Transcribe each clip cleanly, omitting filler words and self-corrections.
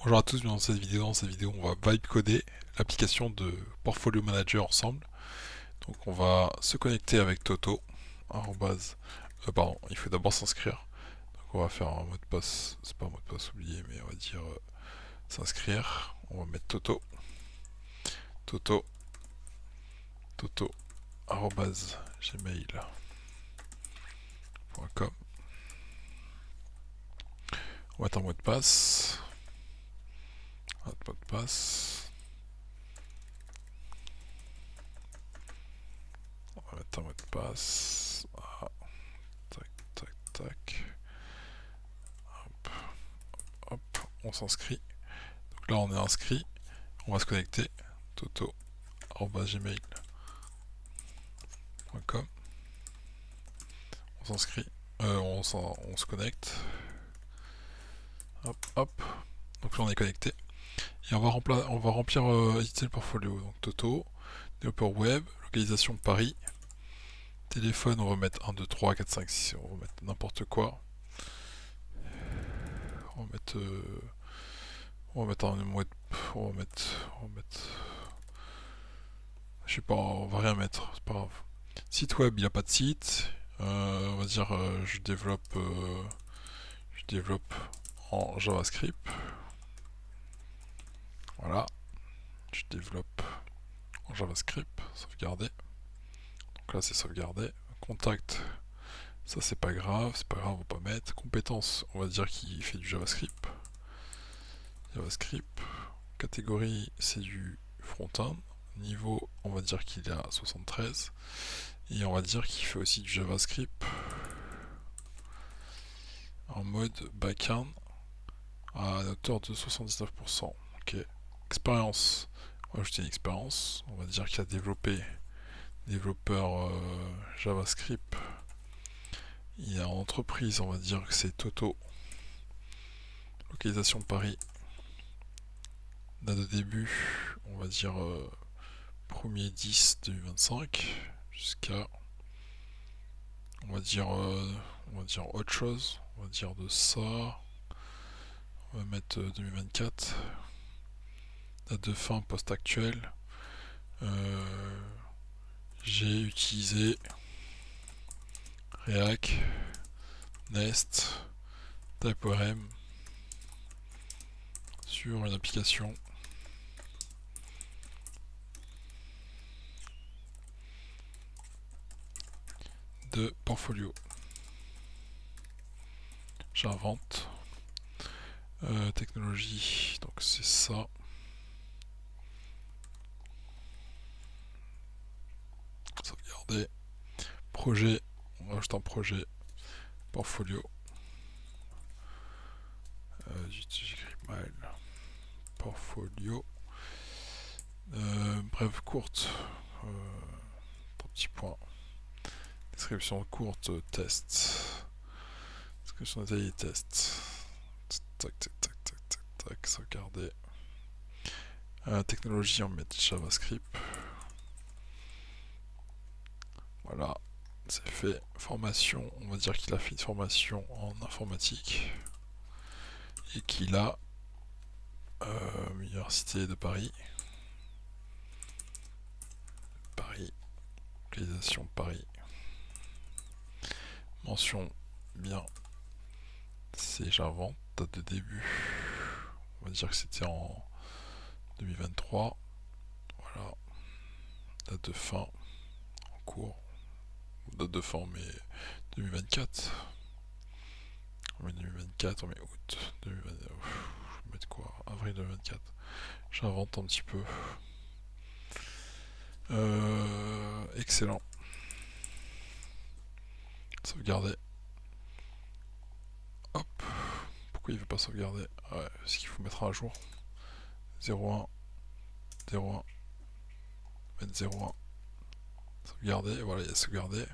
Bonjour à tous, bienvenue dans cette vidéo on va vibe coder l'application de Portfolio Manager ensemble. Donc on va se connecter avec Toto, arrobase, pardon, il faut d'abord s'inscrire. Donc on va faire un mot de passe, c'est pas un mot de passe oublié, mais on va dire s'inscrire. On va mettre Toto, Toto, Toto, arrobase, gmail.com. On va mettre un mot de passe, un mot de passe, on va mettre un mot de passe, ah, tac, tac, tac. Hop, on s'inscrit. Donc là on est inscrit, on va se connecter. Toto@gmail.com. On s'inscrit, on se connecte. Hop, hop. Donc là on est connecté. Et on va remplir éditer le portfolio. Donc Toto, développeur web, localisation Paris. Téléphone, on va mettre 1, 2, 3, 4, 5, 6, on va mettre n'importe quoi. On va mettre. On va mettre un mot de. On va mettre. Je sais pas, on va rien mettre, c'est pas grave. Site web, il n'y a pas de site. On va dire je développe en JavaScript. Voilà, je développe en JavaScript, sauvegarder. Donc là c'est sauvegardé. Contact, ça c'est pas grave, on va pas mettre. Compétences, on va dire qu'il fait du JavaScript. JavaScript. Catégorie, c'est du front-end. Niveau, on va dire qu'il est à 73. Et on va dire qu'il fait aussi du JavaScript en mode backend à hauteur de 79%. Ok. Expérience, on va ajouter une expérience. On va dire qu'il a développé développeur JavaScript. Il y a en entreprise, on va dire que c'est Toto. Localisation Paris. Date de début, on va dire 1er 10 2025 jusqu'à on va dire autre chose. On va dire de ça. On va mettre 2024. Date de fin post actuel. J'ai utilisé React, Nest, TypeORM sur une application de portfolio. J'invente. Technologie, donc c'est ça. Sauvegarder. Projet, on rajoute un projet portfolio. J'écris mal. Portfolio. Bref, courte. 3 petits points. Description courte, test. Description détaillée, test. Tac, tac, tac, tac, tac, tac, sauvegarder. Technologie, on met JavaScript. Voilà, c'est fait. Formation, on va dire qu'il a fait une formation en informatique et qu'il a Université de Paris. Paris, localisation Paris. Mention bien, c'est j'invente, date de début. On va dire que c'était en 2023. Voilà, date de fin en cours. Date de fin, mais 2024. On met 2024, on met août 2024. Je vais mettre quoi? Avril 2024. J'invente un petit peu. Excellent. Sauvegarder. Hop. Pourquoi il veut pas sauvegarder? Ouais, parce qu'il faut mettre à jour. 01. 01. Mettre 01. Sauvegarder. Voilà, il y a sauvegardé.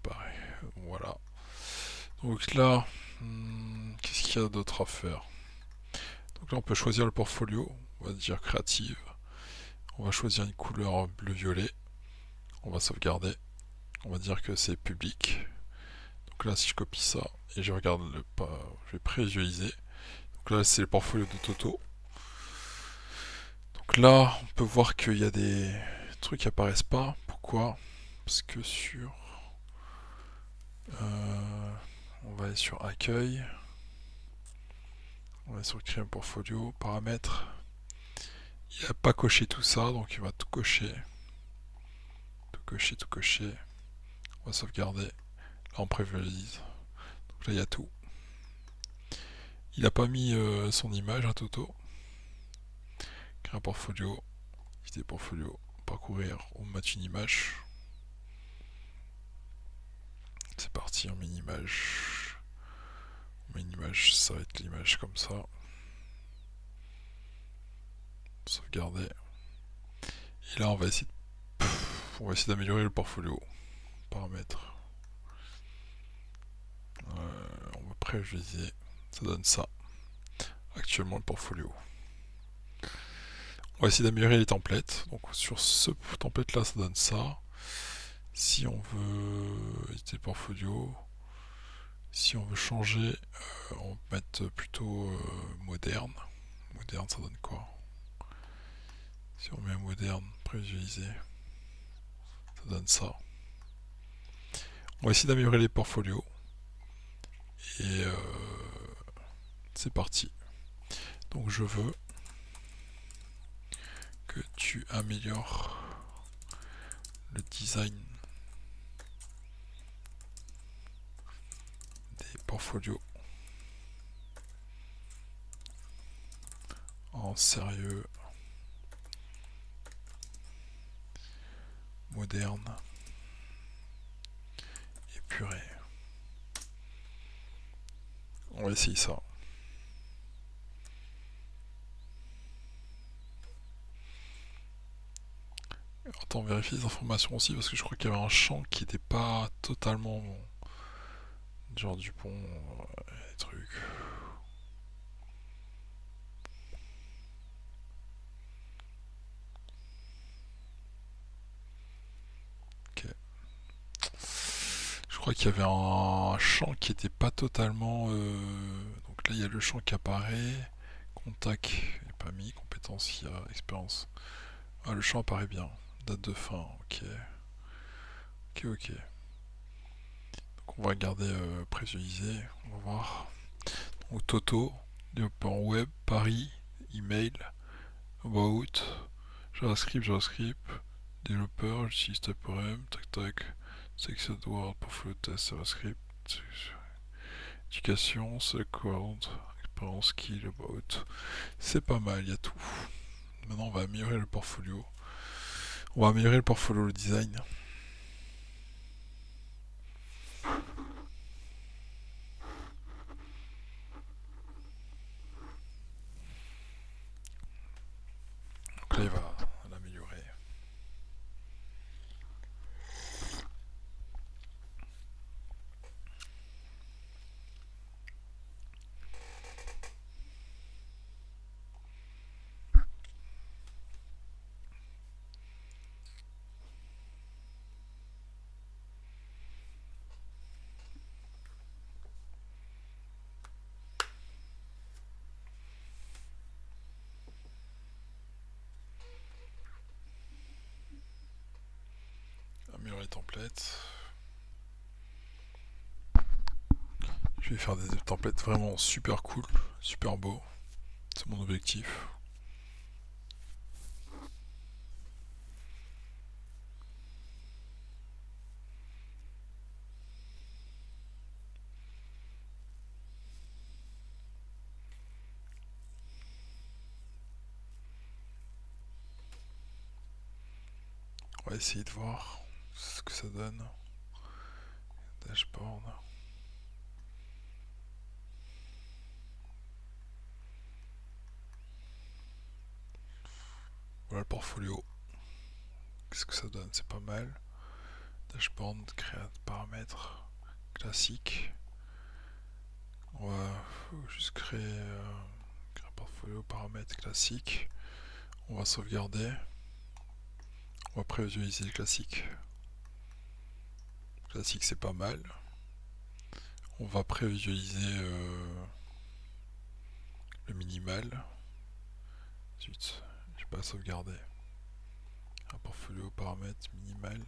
Pareil. Voilà. Donc là, qu'est-ce qu'il y a d'autre à faire? Donc là, on peut choisir le portfolio. On va dire créative. On va choisir une couleur bleu-violet. On va sauvegarder. On va dire que c'est public. Donc là, si je copie ça et je regarde je vais prévisualiser. Donc là, c'est le portfolio de Toto. Donc là, on peut voir qu'il y a des trucs qui apparaissent pas. Pourquoi? Parce que sur... on va aller sur accueil. On va sur créer un portfolio, paramètres. Il n'a pas coché tout ça, donc il va tout cocher. Tout cocher, tout cocher. On va sauvegarder. Là, on prévisualise. Donc là, il y a tout. Il n'a pas mis son image à Toto. Créer un portfolio. Idée portfolio. Parcourir. On met une image. C'est parti, on met une image. On met une image, ça va être l'image comme ça. Sauvegarder. Et là, on va essayer d'améliorer le portfolio. Paramètres. On va prévisualiser. Ça donne ça. Actuellement, le portfolio. On va essayer d'améliorer les templates. Donc sur ce template là, ça donne ça. Si on veut éditer le portfolio, si on veut changer, on va mettre plutôt moderne. Moderne, ça donne quoi? Si on met moderne, prévisualiser, ça donne ça. On va essayer d'améliorer les portfolios. Et c'est parti. Donc je veux que tu améliores le design des portfolios en sérieux, moderne, épuré. On va essayer ça. Attends, vérifier les informations aussi parce que je crois qu'il y avait un champ qui n'était pas totalement bon. Genre Dupont, les trucs. Ok. Je crois qu'il y avait un champ qui n'était pas totalement. Donc là, il y a le champ qui apparaît. Contact, il n'est pas mis. Compétence, il y a expérience. Ah, le champ apparaît bien. Date de fin, ok. Ok. Donc on va regarder prévisualiser. On va voir. Donc Toto, développeur web, Paris, email, about, JavaScript, développeur, j'utilise TypeORM, tac, section Word, portfolio test, JavaScript, éducation, select word, expérience, skill, about. C'est pas mal, il y a tout. Maintenant on va améliorer le portfolio. On va améliorer le portfolio, le design. Donc là il va l'améliorer. Améliorer les templates. Je vais faire des templates vraiment super cool, super beaux. C'est mon objectif. On va essayer de voir ce que ça donne. Dashboard. Voilà le portfolio. Qu'est-ce que ça donne? C'est pas mal. Dashboard, créer paramètres classique. On va juste créer un portfolio paramètres classique. On va sauvegarder. On va prévisualiser le classique. Classique, c'est pas mal. On va prévisualiser le minimal. Zut, j'ai pas sauvegarder. Un portfolio, paramètres, minimal.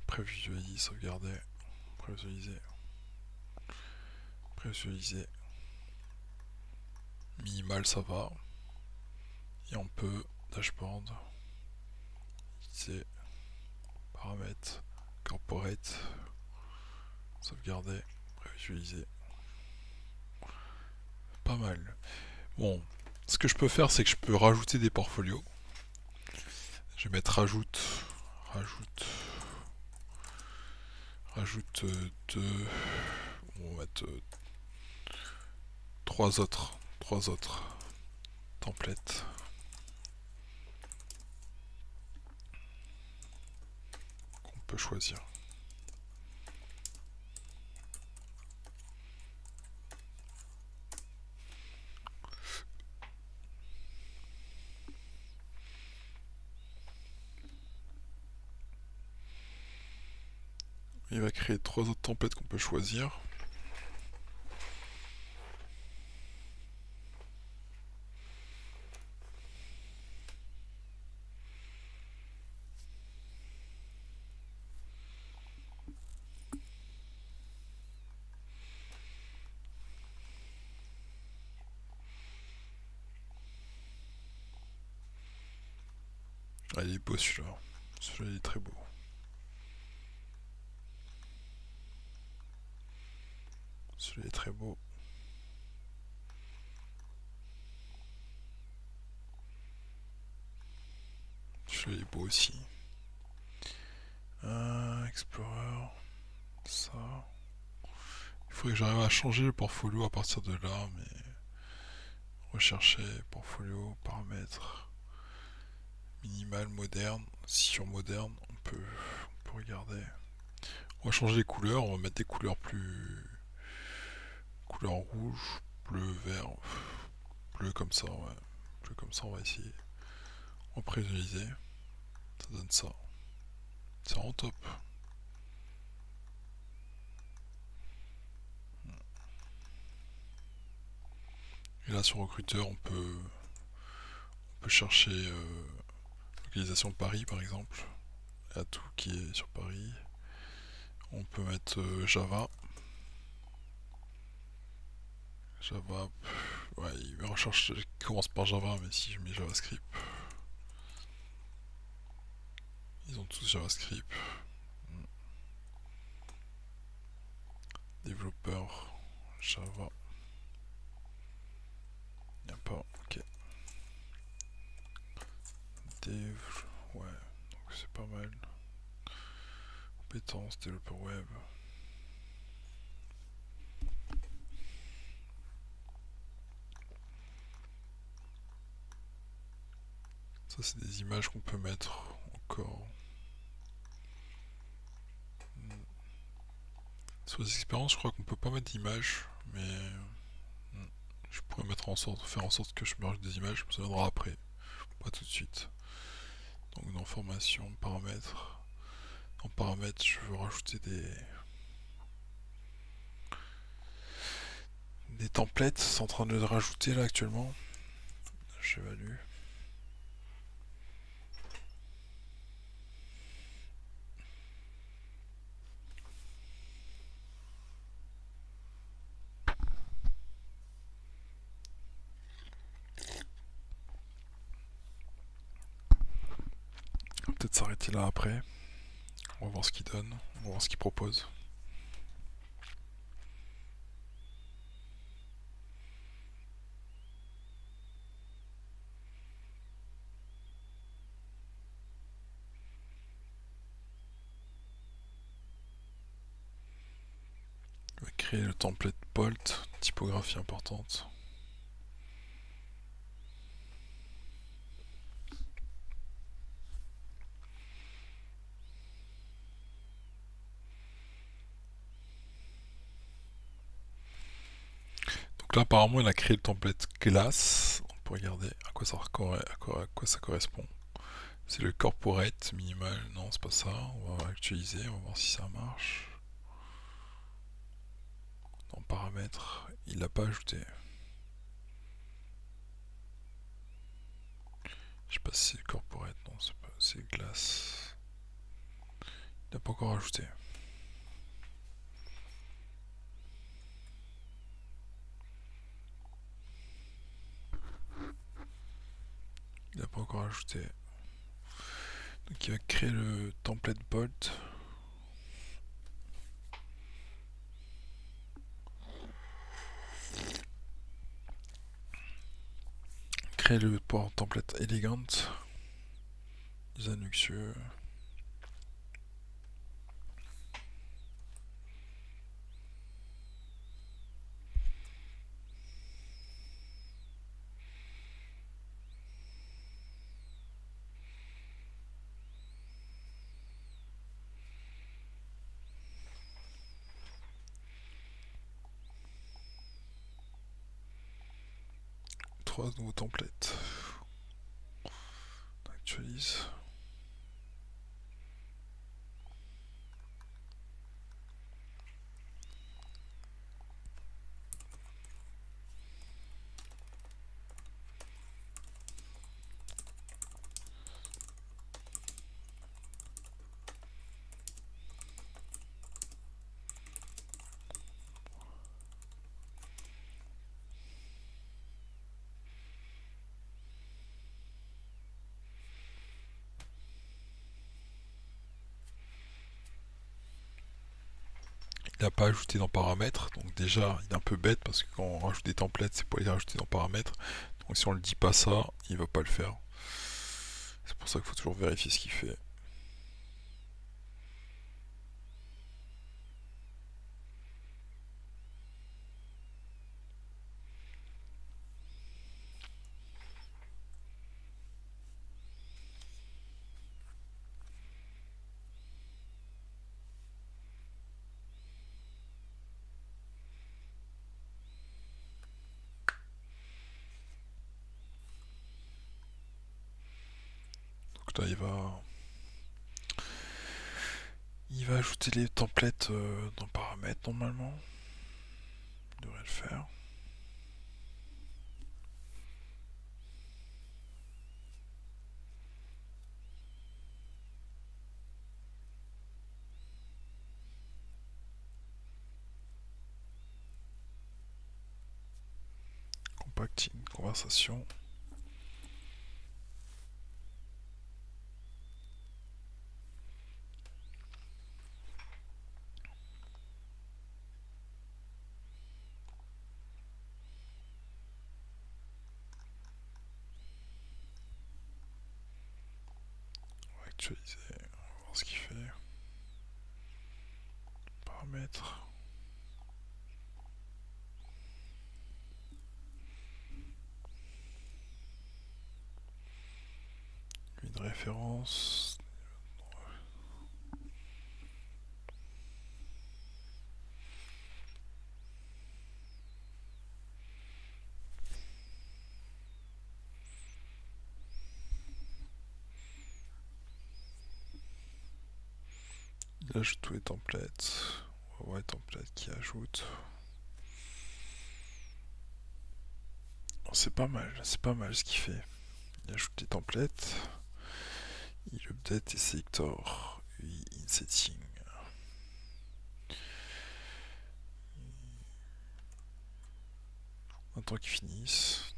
Prévisualiser, sauvegarder. Prévisualiser. Prévisualiser. Minimal, ça va. Et on peut, dashboard, utiliser, paramètres, corporate, sauvegarder, prévisualiser. Pas mal. Bon, ce que je peux faire, c'est que je peux rajouter des portfolios. Je vais mettre rajoute, deux. On va mettre trois autres templates. Qu'on peut choisir. Il va créer trois autres templates qu'on peut choisir. Ah, il est beau celui-là. Celui-là, il est très beau. Celui-là est très beau. Celui-là est beau aussi. Explorer. Ça. Il faudrait que j'arrive à changer le portfolio à partir de là, mais... Rechercher, portfolio, paramètres. Minimal, moderne. Sur moderne, on peut regarder. On va changer les couleurs, on va mettre des couleurs plus... Couleur rouge, bleu, vert, bleu comme ça, ouais. Bleu comme ça, on va essayer. On va prévisualiser. Ça donne ça. C'est vraiment top. Et là sur recruteur, on peut chercher localisation Paris par exemple. Il y a tout qui est sur Paris. On peut mettre Java. Java, ouais, il recherche, il commence par Java, mais si je mets JavaScript, ils ont tous JavaScript. Développeur Java. Il n'y a pas, ok. Dev, ouais, donc c'est pas mal. Compétences, développeur web. Ça, c'est des images qu'on peut mettre encore. Sur les expériences, je crois qu'on peut pas mettre d'images, mais je pourrais faire en sorte que je me rajoute des images, ça viendra après, pas tout de suite. Donc dans formation, paramètres. En paramètres, je veux rajouter des templates. C'est en train de les rajouter là actuellement. J'évalue. On va peut-être s'arrêter là après. On va voir ce qu'il donne. On va voir ce qu'il propose. On va créer le template Bolt, typographie importante. Donc là apparemment il a créé le template classe. On peut regarder à quoi ça correspond. C'est le corporate minimal. Non, c'est pas ça. On va actualiser, on va voir si ça marche. Dans paramètres, il l'a pas ajouté. sais pas si c'est corporate, non, c'est glace. Il n'a pas encore ajouté. Il n'a pas encore ajouté. Donc il va créer le template bolt. Créer le port template elegant. Design luxueux. Trois nouveaux templates. On actualise. Il n'a pas ajouté dans paramètres, donc déjà il est un peu bête parce que quand on rajoute des templates c'est pour les rajouter dans paramètres, donc si on le dit pas ça, il va pas le faire. C'est pour ça qu'il faut toujours vérifier ce qu'il fait. Donc là il va ajouter les templates dans paramètres normalement. Il devrait le faire. Compacting, conversation. On va actualiser, on va voir ce qu'il fait. Paramètres. Une référence. Il ajoute tous les templates. On va voir les templates qui ajoutent. C'est pas mal ce qu'il fait. Il ajoute des templates. Il update et selector UI in setting. Attends qu'il finisse.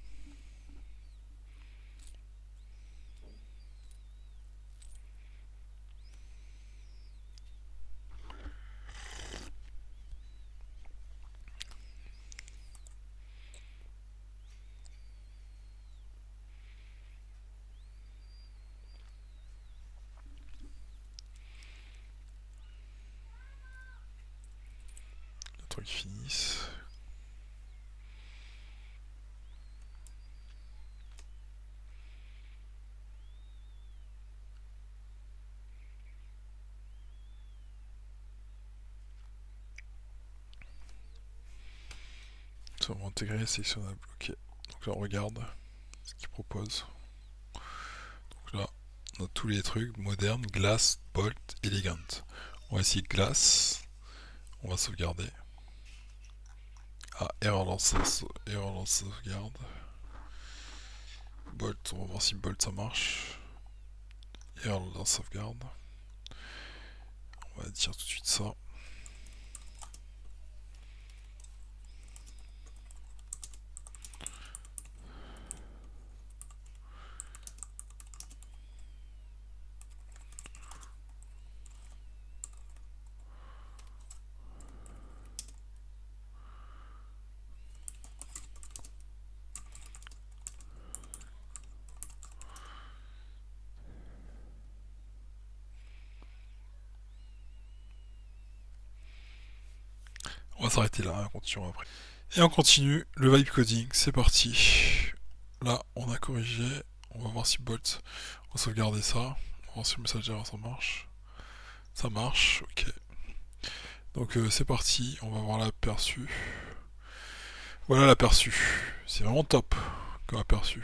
Attends qu'il finisse. Ça va intégrer sélectionnable. Ok. Donc là on regarde ce qu'il propose. Donc là on a tous les trucs modernes, glace, bolt, elegant. On va essayer glace. On va sauvegarder. Ah, erreur lancée sauvegarde. Bolt, on va voir si Bolt ça marche. Et alors la sauvegarde. On va dire tout de suite ça. On va s'arrêter là, on continue après. Et on continue, le vibe coding, c'est parti. Là, on a corrigé. On va voir si Bolt, on va sauvegarder ça. On va voir si le message erreur ça marche. Ça marche, ok. Donc c'est parti, on va voir l'aperçu. Voilà l'aperçu. C'est vraiment top comme aperçu,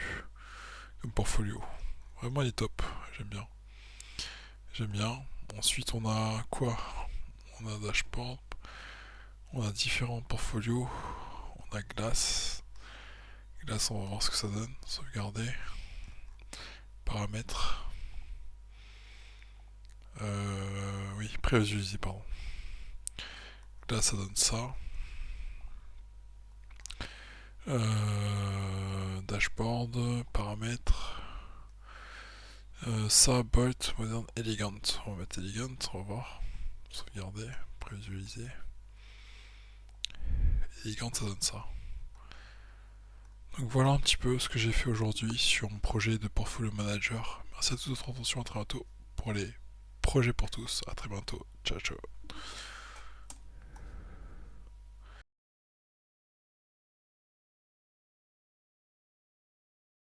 comme portfolio. Vraiment il est top, j'aime bien. J'aime bien. Ensuite on a quoi? On a dashboard. On a différents portfolios. On a glace. Glace, on va voir ce que ça donne. Sauvegarder. Paramètres. Oui, prévisualiser, pardon. Là, ça donne ça. Dashboard, paramètres. Ça, Bolt, moderne, elegant. On va mettre elegant, on va voir. Sauvegarder, prévisualiser. Elegant, ça donne ça. Donc voilà un petit peu ce que j'ai fait aujourd'hui sur mon projet de portfolio manager. Merci à tous de votre attention, à très bientôt pour les projets pour tous. À très bientôt. Ciao ciao.